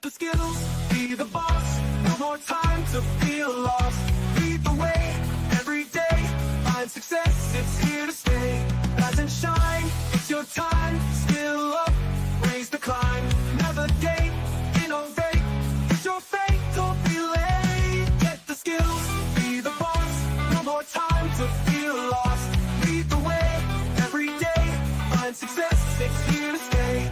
the skills, be the boss. No more time to feel lost. Lead the way every day. Find success, it's here to stay. Rise and shine, it's your time. Skill up, raise the climb. Navigate, innovate. It's your fate, don't be late. Get the skills, be the boss. No more time to feel lost. Lead the way every day. Find success, it's here to stay.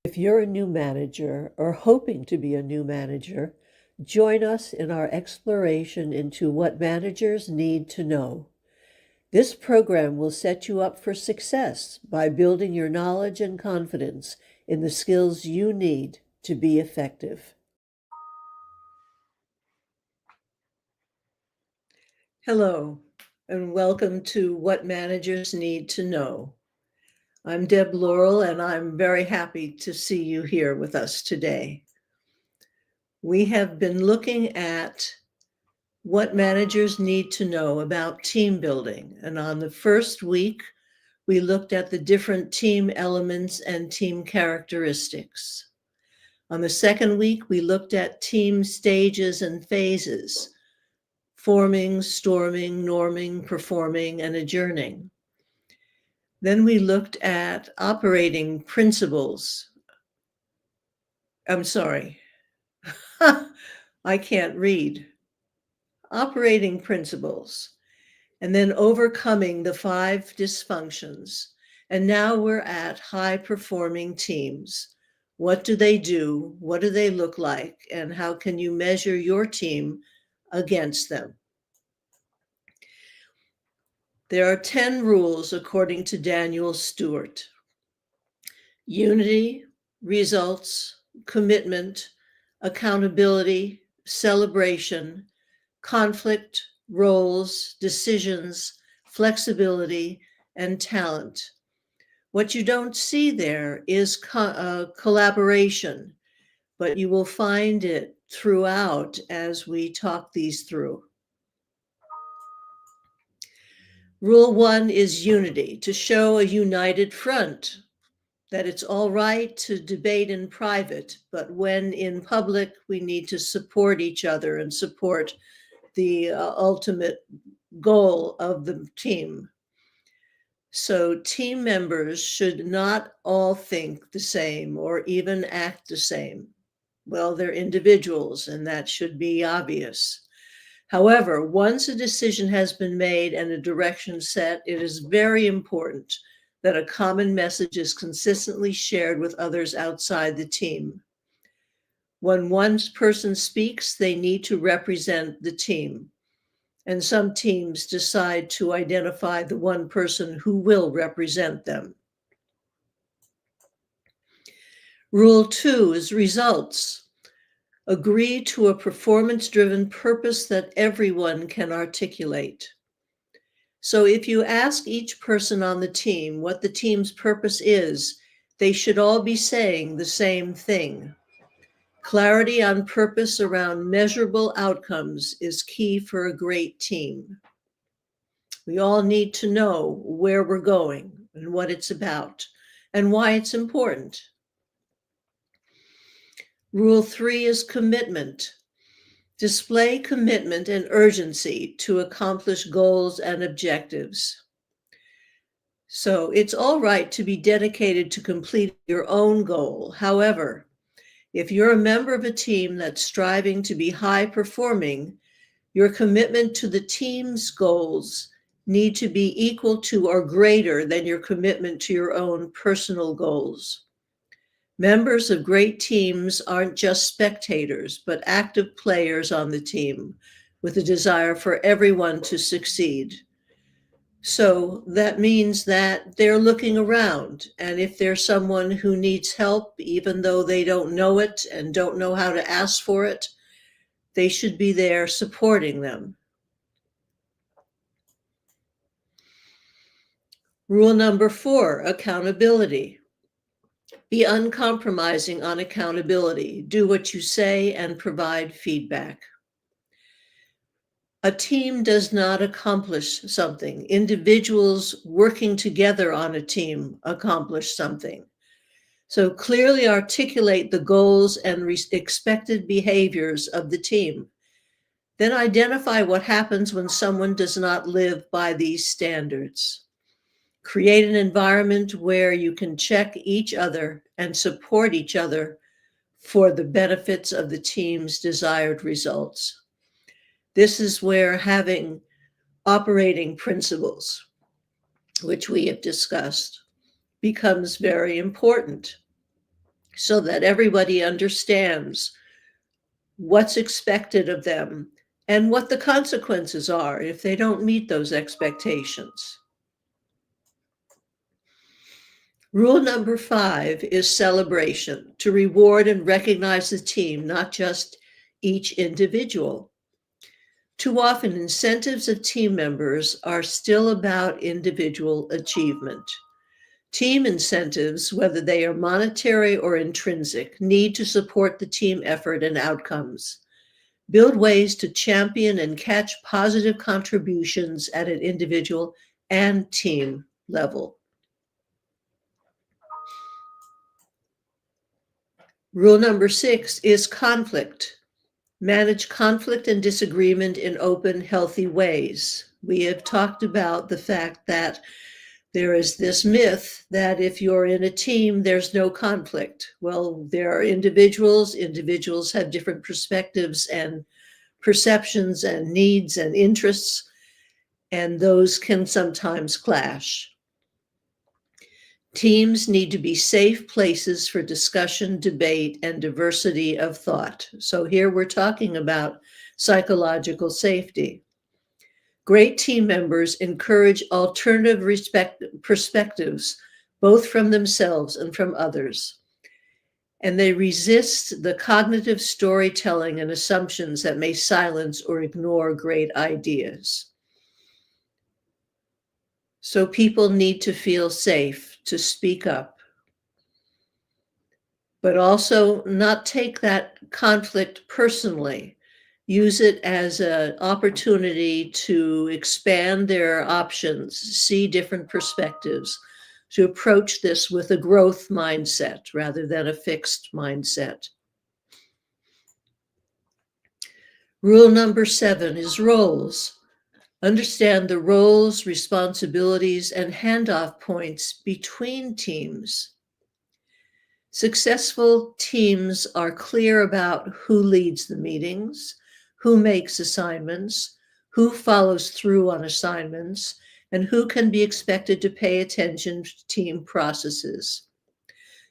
If you're a new manager or hoping to be a new manager, join us in our exploration into what managers need to know. This program will set you up for success by building your knowledge and confidence in the skills you need to be effective. Hello, and welcome to What Managers Need to Know. I'm Deb Laurel, and I'm very happy to see you here with us today. We have been looking at what managers need to know about team building. And on the first week, we looked at the different team elements and team characteristics. On the second week, we looked at team stages and phases: forming, storming, norming, performing, and adjourning. Then we looked at operating principles. I'm sorry, I can't read. Operating principles, and then overcoming the 5 dysfunctions. And now we're at high-performing teams. What do they do? What do they look like? And how can you measure your team against them? There are 10 rules according to Daniel Stewart: unity, results, commitment, accountability, celebration, conflict, roles, decisions, flexibility, and talent. What you don't see there is collaboration, but you will find it throughout as we talk these through. Rule 1 is unity, to show a united front, that it's all right to debate in private, but when in public, we need to support each other and support the ultimate goal of the team. So team members should not all think the same or even act the same. Well, they're individuals, and that should be obvious. However, once a decision has been made and a direction set, it is very important that a common message is consistently shared with others outside the team. When one person speaks, they need to represent the team. And some teams decide to identify the one person who will represent them. Rule 2 is results. Agree to a performance-driven purpose that everyone can articulate. So if you ask each person on the team what the team's purpose is, they should all be saying the same thing. Clarity on purpose around measurable outcomes is key for a great team. We all need to know where we're going and what it's about and why it's important. Rule 3 is commitment. Display commitment and urgency to accomplish goals and objectives. So it's all right to be dedicated to complete your own goal. However, if you're a member of a team that's striving to be high performing, your commitment to the team's goals need to be equal to or greater than your commitment to your own personal goals. Members of great teams aren't just spectators, but active players on the team with a desire for everyone to succeed. So that means that they're looking around, and if there's someone who needs help, even though they don't know it and don't know how to ask for it, they should be there supporting them. Rule number 4, accountability. Be uncompromising on accountability. Do what you say and provide feedback. A team does not accomplish something. Individuals working together on a team accomplish something. So clearly articulate the goals and expected behaviors of the team. Then identify what happens when someone does not live by these standards. Create an environment where you can check each other and support each other for the benefits of the team's desired results. This is where having operating principles, which we have discussed, becomes very important so that everybody understands what's expected of them and what the consequences are if they don't meet those expectations. Rule number 5 is celebration, to reward and recognize the team, not just each individual. Too often, incentives of team members are still about individual achievement. Team incentives, whether they are monetary or intrinsic, need to support the team effort and outcomes. Build ways to champion and catch positive contributions at an individual and team level. Rule number 6 is conflict. Manage conflict and disagreement in open, healthy ways. We have talked about the fact that there is this myth that if you're in a team, there's no conflict. Well, there are individuals. Individuals have different perspectives and perceptions and needs and interests, and those can sometimes clash. Teams need to be safe places for discussion, debate, and diversity of thought. So here we're talking about psychological safety. Great team members encourage alternative perspectives, both from themselves and from others. And they resist the cognitive storytelling and assumptions that may silence or ignore great ideas. So people need to feel safe to speak up, but also not take that conflict personally. Use it as an opportunity to expand their options, see different perspectives, to approach this with a growth mindset rather than a fixed mindset. Rule number 7 is roles. Understand the roles, responsibilities, and handoff points between teams. Successful teams are clear about who leads the meetings, who makes assignments, who follows through on assignments, and who can be expected to pay attention to team processes.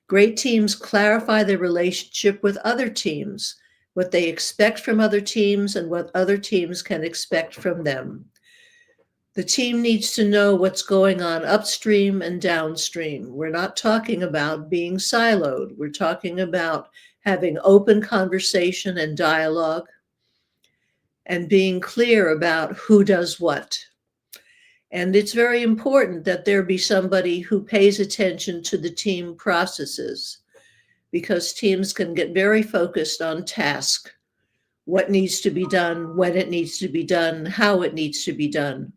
Great teams clarify their relationship with other teams, what they expect from other teams and what other teams can expect from them. The team needs to know what's going on upstream and downstream. We're not talking about being siloed. We're talking about having open conversation and dialogue and being clear about who does what. And it's very important that there be somebody who pays attention to the team processes, because teams can get very focused on task, what needs to be done, when it needs to be done, how it needs to be done.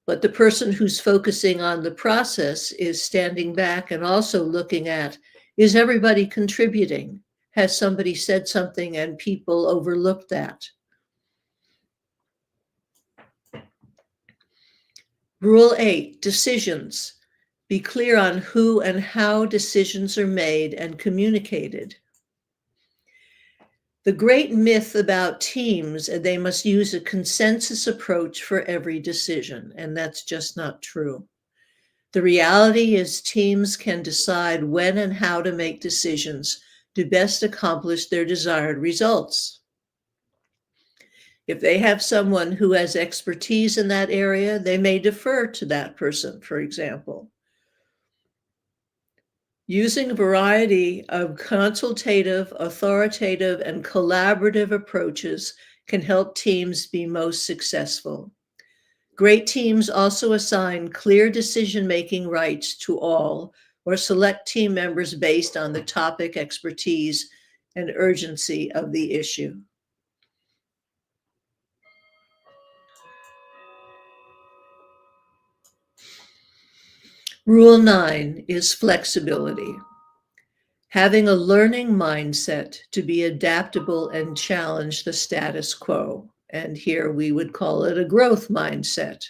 But the person who's focusing on the process is standing back and also looking at, is everybody contributing? Has somebody said something and people overlooked that? Rule 8, decisions. Be clear on who and how decisions are made and communicated. The great myth about teams, they must use a consensus approach for every decision, and that's just not true. The reality is teams can decide when and how to make decisions to best accomplish their desired results. If they have someone who has expertise in that area, they may defer to that person, for example. Using a variety of consultative, authoritative, and collaborative approaches can help teams be most successful. Great teams also assign clear decision-making rights to all or select team members based on the topic, expertise, and urgency of the issue. Rule 9 is flexibility. Having a learning mindset to be adaptable and challenge the status quo. And here we would call it a growth mindset.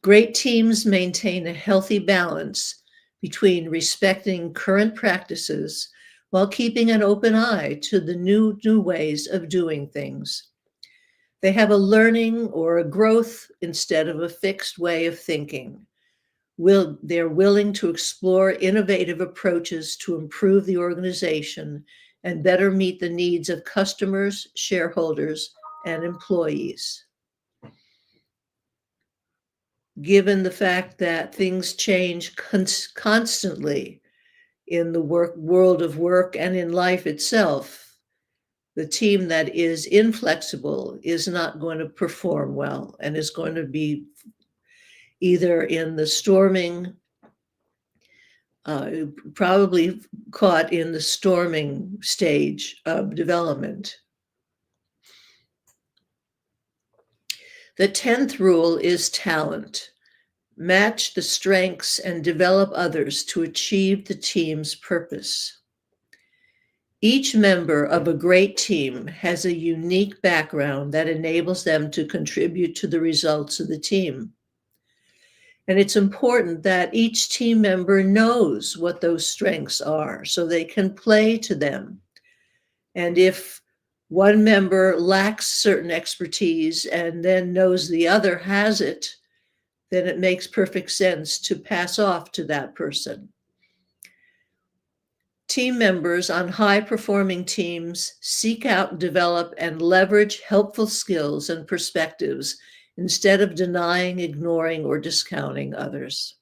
Great teams maintain a healthy balance between respecting current practices while keeping an open eye to the new ways of doing things. They have a learning or a growth instead of a fixed way of thinking. They're willing to explore innovative approaches to improve the organization and better meet the needs of customers, shareholders, and employees. Given the fact that things change constantly in the world of work and in life itself, the team that is inflexible is not going to perform well and is going to be either in the storming, probably caught in the storming stage of development. The 10th rule is talent. Match the strengths and develop others to achieve the team's purpose. Each member of a great team has a unique background that enables them to contribute to the results of the team. And it's important that each team member knows what those strengths are so they can play to them. And if one member lacks certain expertise and then knows the other has it, then it makes perfect sense to pass off to that person. Team members on high-performing teams seek out, develop, and leverage helpful skills and perspectives instead of denying, ignoring, or discounting others.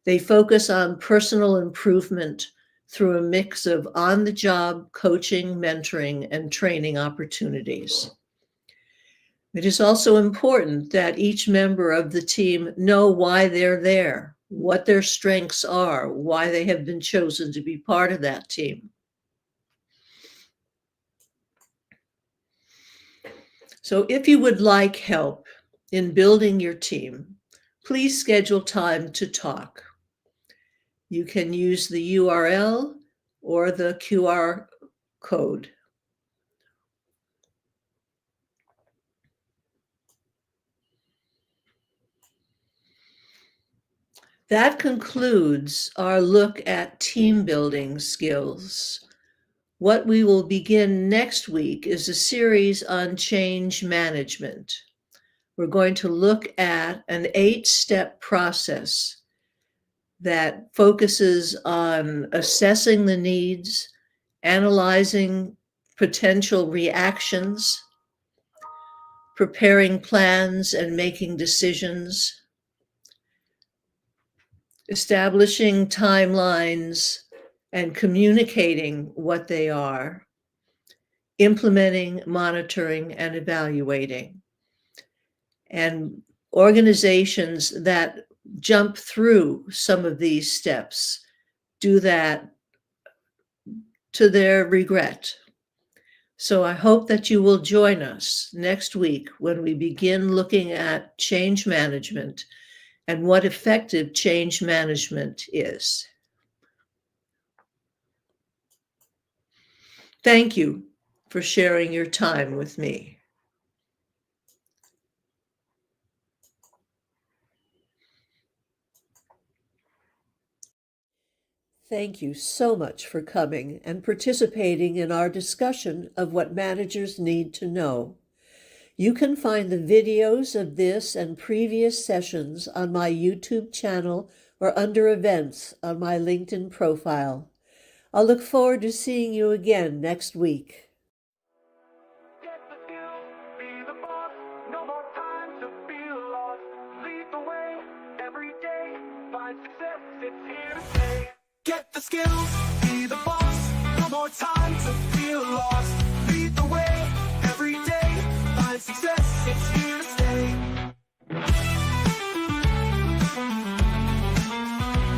They focus on personal improvement through a mix of on-the-job coaching, mentoring, and training opportunities. It is also important that each member of the team know why they're there, what their strengths are, why they have been chosen to be part of that team. So if you would like help in building your team, please schedule time to talk. You can use the URL or the QR code. That concludes our look at team building skills. What we will begin next week is a series on change management. We're going to look at an 8-step process that focuses on assessing the needs, analyzing potential reactions, preparing plans and making decisions, establishing timelines and communicating what they are, implementing, monitoring, and evaluating. And organizations that jump through some of these steps do that to their regret. So I hope that you will join us next week when we begin looking at change management and what effective change management is. Thank you for sharing your time with me. Thank you so much for coming and participating in our discussion of what managers need to know. You can find the videos of this and previous sessions on my YouTube channel or under events on my LinkedIn profile. I'll look forward to seeing you again next week. Get the skills, be the boss, no more time to feel lost. Lead the way, every day, find success, it's here to stay. Get the skills, be the boss, no more time to feel lost. Lead the way, every day, find success, it's here to stay.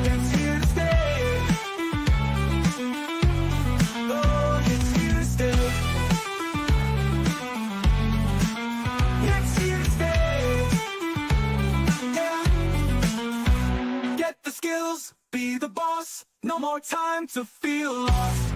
It's here to stay. Oh, it's here to stay. It's here to stay. Yeah. Get the skills, be the boss. No more time to feel lost.